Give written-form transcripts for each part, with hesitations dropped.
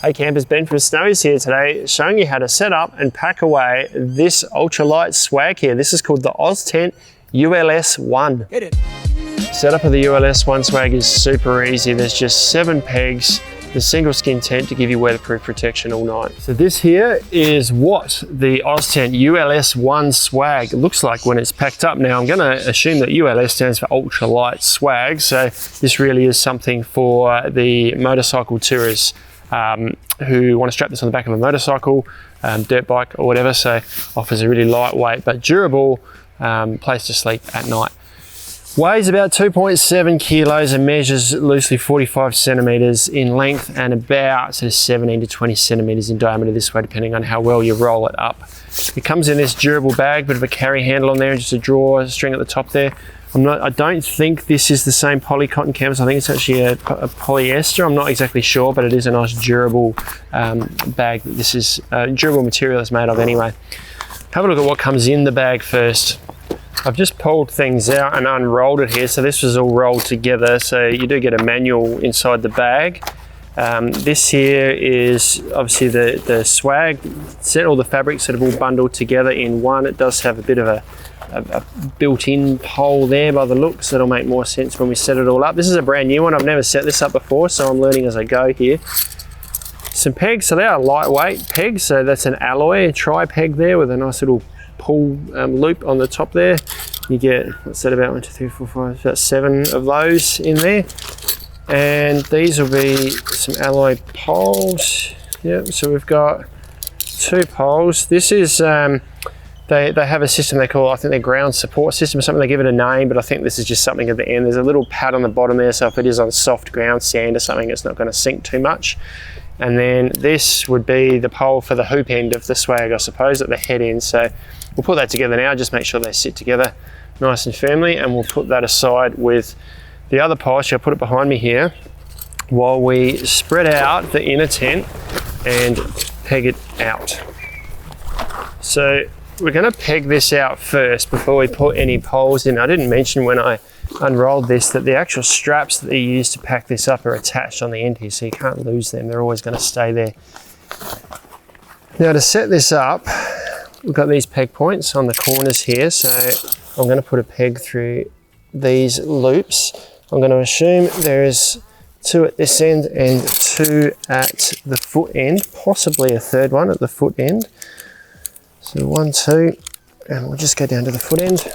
Hey campers, Ben from Snowy's here today, showing you how to set up and pack away this ultralight swag here. This is called the Oztent ULS-1. Hit it. Setup of the ULS-1 swag is super easy. There's just 7 pegs, the single skin tent to give you weatherproof protection all night. So this here is what the Oztent ULS-1 swag looks like when it's packed up. Now I'm going to assume that ULS stands for ultralight swag, so this really is something for the motorcycle tourists who want to strap this on the back of a motorcycle, dirt bike or whatever, so offers a really lightweight but durable place to sleep at night. Weighs about 2.7 kilos and measures loosely 45 centimeters in length and about 17 to 20 centimeters in diameter this way, depending on how well you roll it up. It comes in this durable bag, bit of a carry handle on there, and just a drawer string at the top there. I don't think this is the same poly cotton canvas. I think it's actually a polyester. I'm not exactly sure, but it is a nice durable bag. This is durable material it's made of anyway. Have a look at what comes in the bag first. I've just pulled things out and unrolled it here. So this was all rolled together. So you do get a manual inside the bag. This here is obviously the swag set, all the fabrics that have all bundled together in one. It does have a bit of a built-in pole there by the looks. That'll make more sense when we set it all up. This is a brand new one. I've never set this up before, so I'm learning as I go here. Some pegs, so they are lightweight pegs. So that's an alloy tri-peg there with a nice little pull loop on the top there. You get, what's that, about 1, 2, 3, 4, 5, about 7 of those in there. And these will be some alloy poles. Yep, so we've got 2 poles. This is they have a system they call, I think, their ground support system or something. They give it a name, but I think this is just something at the end. There's a little pad on the bottom there, so if it is on soft ground, sand or something, it's not going to sink too much. And then this would be the pole for the hoop end of the swag, I suppose, at the head end. So we'll put that together now, just make sure they sit together nice and firmly, and we'll put that aside with the other pole. So I'll put it behind me here while we spread out the inner tent and peg it out. So we're going to peg this out first before we put any poles in. I didn't mention when I unrolled this that the actual straps that you use to pack this up are attached on the end here, so you can't lose them. They're always going to stay there. Now to set this up, we've got these peg points on the corners here, so I'm going to put a peg through these loops. I'm going to assume there is 2 at this end and 2 at the foot end, possibly a 3rd one at the foot end. So 1, 2, and we'll just go down to the foot end.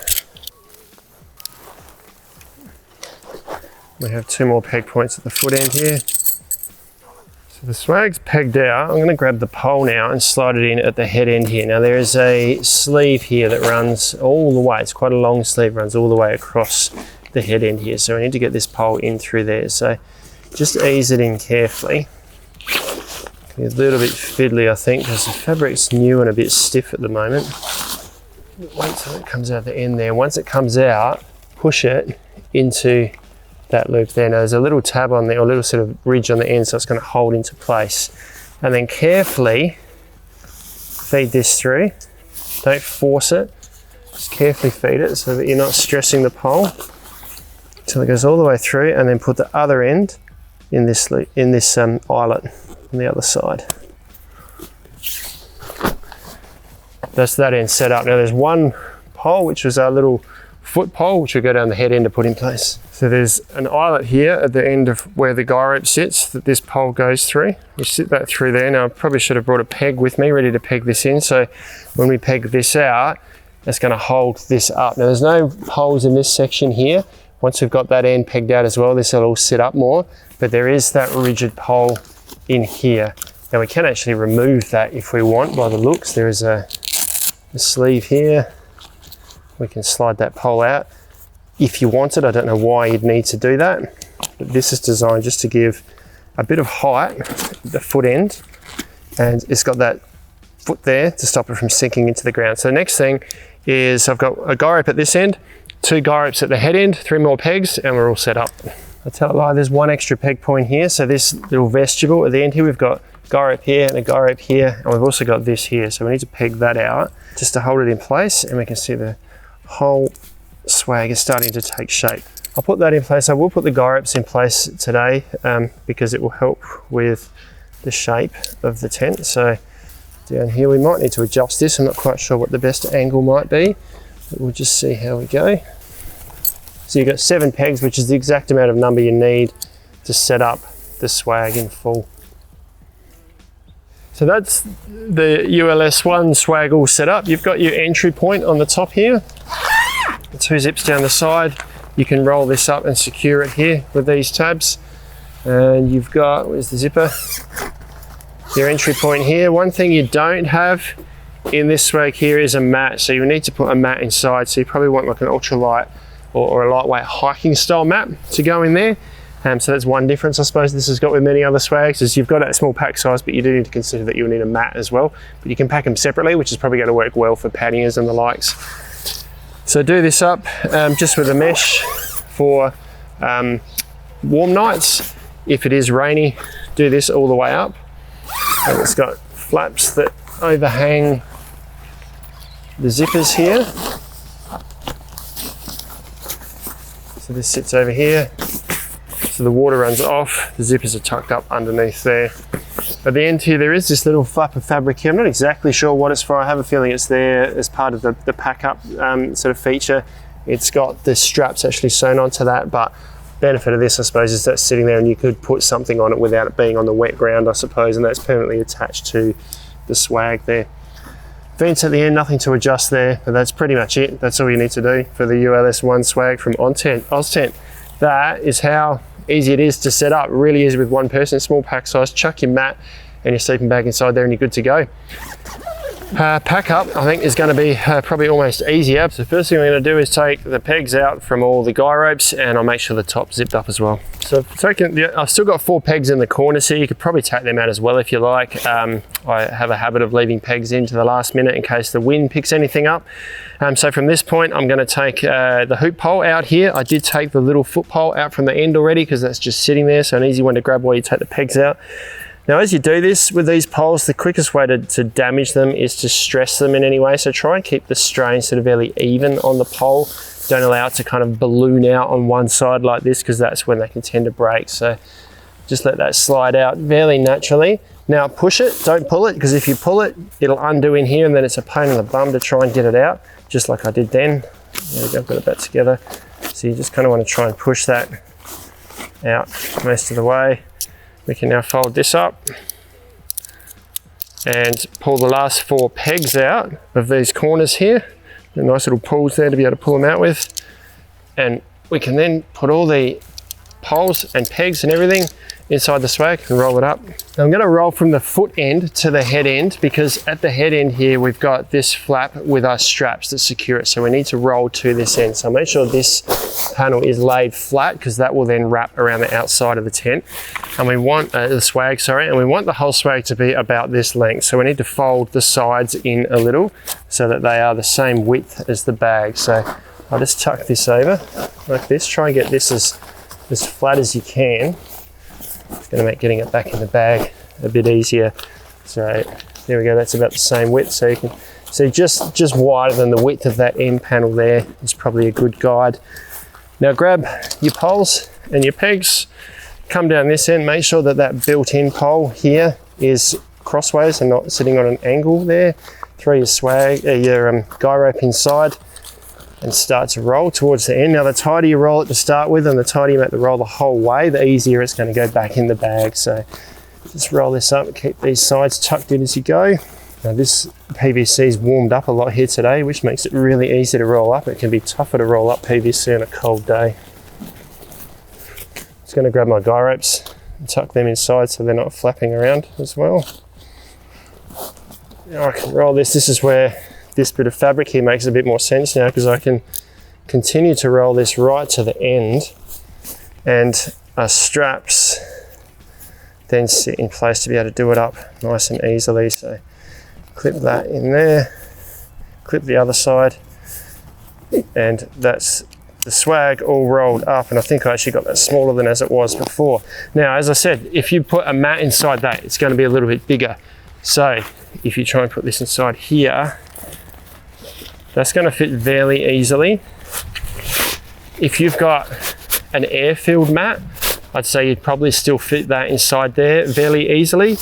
We have 2 more peg points at the foot end here. So the swag's pegged out. I'm going to grab the pole now and slide it in at the head end here. Now there is a sleeve here that runs all the way. It's quite a long sleeve, runs all the way across the head end here. So we need to get this pole in through there. So just ease it in carefully. It's a little bit fiddly, I think, because the fabric's new and a bit stiff at the moment. Wait till it comes out the end there. Once it comes out, push it into that loop there. Now there's a little tab on there, or a little sort of ridge on the end, so it's going to hold into place. And then carefully feed this through. Don't force it. Just carefully feed it so that you're not stressing the pole until it goes all the way through, and then put the other end in this loop, in this eyelet on the other side. That's that end set up. Now there's 1 pole, which was our little foot pole, which will go down the head end to put in place. So there's an eyelet here at the end of where the guy rope sits that this pole goes through. We sit that through there. Now I probably should have brought a peg with me ready to peg this in, so when we peg this out, that's going to hold this up. Now there's no holes in this section here. Once we've got that end pegged out as well, this will all sit up more, but there is that rigid pole in here. Now we can actually remove that if we want by the looks. There is a sleeve here. We can slide that pole out if you wanted. I don't know why you'd need to do that, but this is designed just to give a bit of height at the foot end, and it's got that foot there to stop it from sinking into the ground. So the next thing is I've got a guy rope at this end, 2 guy ropes at the head end, 3 more pegs, and we're all set up. I'll tell it like there's 1 extra peg point here. So this little vestibule at the end here, we've got guy rope here and a guy rope here, and we've also got this here. So we need to peg that out just to hold it in place, and we can see the whole swag is starting to take shape. I'll put that in place. I will put the guy ropes in place today because it will help with the shape of the tent. So down here we might need to adjust this. I'm not quite sure what the best angle might be, but we'll just see how we go. So you've got 7 pegs, which is the exact amount of number you need to set up the swag in full. So that's the ULS-1 swag all set up. You've got your entry point on the top here, 2 zips down the side. You can roll this up and secure it here with these tabs. And you've got, where's the zipper? Your entry point here. One thing you don't have in this swag here is a mat. So you need to put a mat inside. So you probably want like an ultralight or a lightweight hiking style mat to go in there. So that's one difference I suppose this has got with many other swags, is you've got that small pack size, but you do need to consider that you'll need a mat as well. But you can pack them separately, which is probably going to work well for patios and the likes. So do this up just with a mesh for warm nights. If it is rainy, do this all the way up. And it's got flaps that overhang the zippers here. So this sits over here. So the water runs off, the zippers are tucked up underneath there. At the end here, there is this little flap of fabric here. I'm not exactly sure what it's for. I have a feeling it's there as part of the pack up sort of feature. It's got the straps actually sewn onto that, but benefit of this, I suppose, is that's sitting there and you could put something on it without it being on the wet ground, I suppose, and that's permanently attached to the swag there. Vents at the end, nothing to adjust there, but that's pretty much it. That's all you need to do for the ULS-1 swag from Oztent. That is how easy it is to set up. It really is with one person, small pack size. Chuck your mat and your sleeping bag inside there and you're good to go. Pack up, I think, is going to be probably almost easier. So first thing I'm going to do is take the pegs out from all the guy ropes, and I'll make sure the top's zipped up as well. So I've still got 4 pegs in the corners here. You could probably take them out as well if you like. I have a habit of leaving pegs in to the last minute in case the wind picks anything up. So from this point, I'm going to take the hoop pole out here. I did take the little foot pole out from the end already because that's just sitting there, so an easy one to grab while you take the pegs out. Now, as you do this with these poles, the quickest way to damage them is to stress them in any way. So try and keep the strain sort of fairly even on the pole. Don't allow it to kind of balloon out on one side like this, because that's when they can tend to break. So just let that slide out fairly naturally. Now push it, don't pull it, because if you pull it, it'll undo in here and then it's a pain in the bum to try and get it out, just like I did then. There we go, I've got it back together. So you just kind of want to try and push that out most of the way. We can now fold this up and pull the last 4 pegs out of these corners here. Nice little pulls there to be able to pull them out with. And we can then put all the poles and pegs and everything inside the swag and roll it up. Now I'm going to roll from the foot end to the head end, because at the head end here we've got this flap with our straps that secure it, so we need to roll to this end. So make sure this panel is laid flat, because that will then wrap around the outside of the tent, and we want the swag, and we want the whole swag to be about this length. So we need to fold the sides in a little so that they are the same width as the bag. So I'll just tuck this over like this. Try and get this as flat as you can. It's going to make getting it back in the bag a bit easier. So there we go, that's about the same width. So you can see just wider than the width of that end panel there is probably a good guide. Now grab your poles and your pegs, come down this end, make sure that that built-in pole here is crossways and not sitting on an angle there. Throw your swag, your guy rope inside and start to roll towards the end. Now the tighter you roll it to start with, and the tighter you make the roll the whole way, the easier it's going to go back in the bag. So just roll this up and keep these sides tucked in as you go. Now this PVC is warmed up a lot here today, which makes it really easy to roll up. It can be tougher to roll up PVC on a cold day. Just going to grab my guy ropes and tuck them inside so they're not flapping around as well. Now I can roll this. This is where this bit of fabric here makes a bit more sense now, because I can continue to roll this right to the end, and our straps then sit in place to be able to do it up nice and easily. So clip that in there, clip the other side, and that's the swag all rolled up. And I think I actually got that smaller than as it was before. Now, as I said, if you put a mat inside that, it's going to be a little bit bigger. So if you try and put this inside here, that's going to fit fairly easily. If you've got an air-filled mat, I'd say you'd probably still fit that inside there fairly easily.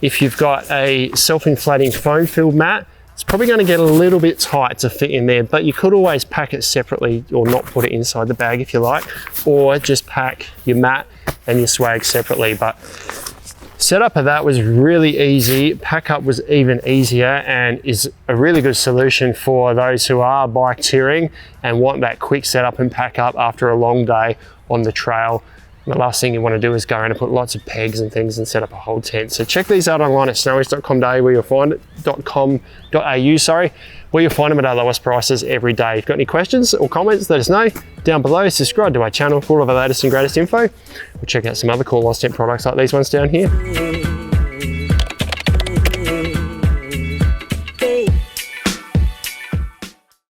If you've got a self-inflating foam-filled mat, it's probably going to get a little bit tight to fit in there, but you could always pack it separately or not put it inside the bag if you like, or just pack your mat and your swag separately. But setup of that was really easy. Pack up was even easier and is a really good solution for those who are bike touring and want that quick setup and pack up after a long day on the trail. The last thing you want to do is go around and put lots of pegs and things and set up a whole tent. So check these out online at snowies.com.au where you'll find where you'll find them at our lowest prices every day. If you've got any questions or comments, let us know down below. Subscribe to our channel for all of our latest and greatest info. We'll check out some other cool Oztent products like these ones down here.